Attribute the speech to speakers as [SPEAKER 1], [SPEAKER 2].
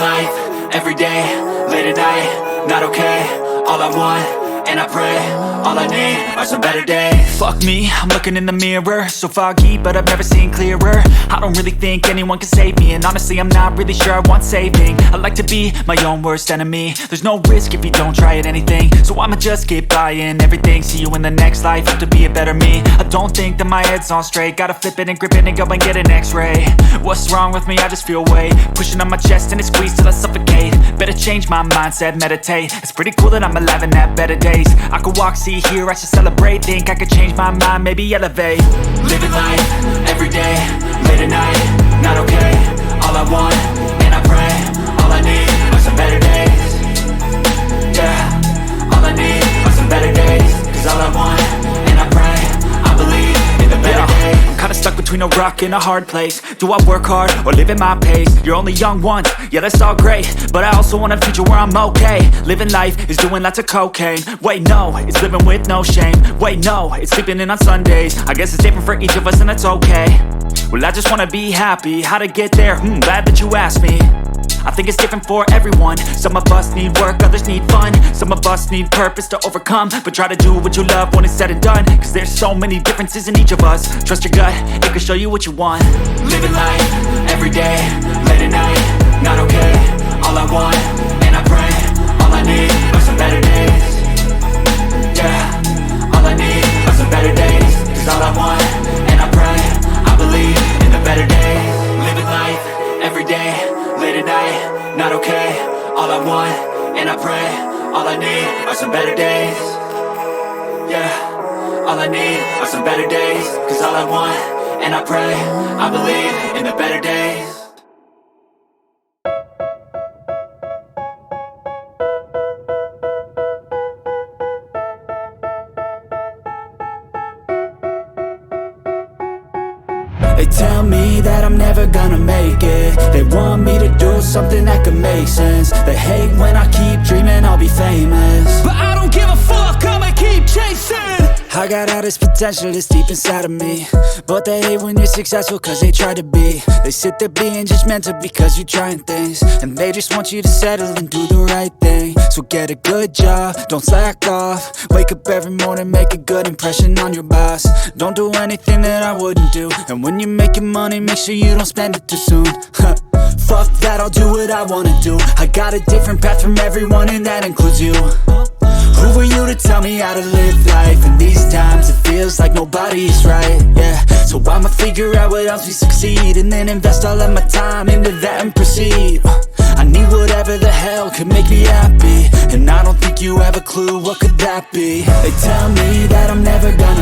[SPEAKER 1] life, everyday, late at night, not okay. All I want, and I pray, all I need are some better days.
[SPEAKER 2] Fuck me, I'm looking in the mirror, so foggy, but I've never seen clearer. I don't really think anyone can save me, and honestly I'm not really sure I want saving. I like to be my own worst enemy. There's no risk if you don't try at anything, so I'ma just keep buying everything. See you in the next life, have to be a better me. I don't think that my head's on straight, gotta flip it and grip it and go and get an x-ray. What's wrong with me? I just feel weight pushing on my chest and it squeezes till I suffocate. Better change my mindset, meditate. It's pretty cool that I'm alive and have better days. I could walk, see, hear, I should celebrate. Think I could change my mind, maybe elevate.
[SPEAKER 1] Living life, everyday, late at night, not okay. All I want, and I pray, all I need are some better days. Yeah, all I need are some better days. Cause all I want, and I pray, I believe in the better days.
[SPEAKER 2] I'm kinda stuck between a rock and a hard place. Do I work hard or live at my pace? You're only young once, yeah that's all great, but I also want a future where I'm okay. Living life is doing lots of cocaine. Wait no, it's living with no shame. Wait no, it's sleeping in on Sundays. I guess it's different for each of us and that's okay. Well I just wanna be happy, how to get there? Glad that you asked me. I think it's different for everyone. Some of us need work, others need fun. Some of us need purpose to overcome. But try to do what you love when it's said and done, cause there's so many differences in each of us. Trust your gut, it can show you what you want.
[SPEAKER 1] Living life, everyday, late at night, not okay. All I want, and I pray, all I need are some better days. Yeah, all I need are some better days. Cause all I want, and I pray, I believe in the better days. Living life, everyday, late at night, not okay. All I want, and I pray, all I need are some better days. Yeah, all I need are some better days. Cause all I want, and I pray, I believe in the better days.
[SPEAKER 2] They tell me that I'm never gonna make it. They want me to do something that could make sense. They hate when I keep dreaming I'll be famous, but I don't give a fuck, I'ma keep chasing. I got all this potential that's deep inside of me, but they hate when you're successful cause they try to be. They sit there being judgmental because you're trying things, and they just want you to settle and do the right thing. So get a good job, don't slack off. Wake up every morning, make a good impression on your boss. Don't do anything that I wouldn't do, and when you're making money, make sure you don't spend it too soon. Fuck that, I'll do what I wanna do. I got a different path from everyone and that includes you. Who are you to tell me how to live life? In these times it feels like nobody's right, yeah. So I'ma figure out what else we succeed, and then invest all of my time into that and proceed. I need whatever the hell could make me happy, and I don't think you have a clue what could that be. They tell me that I'm never gonna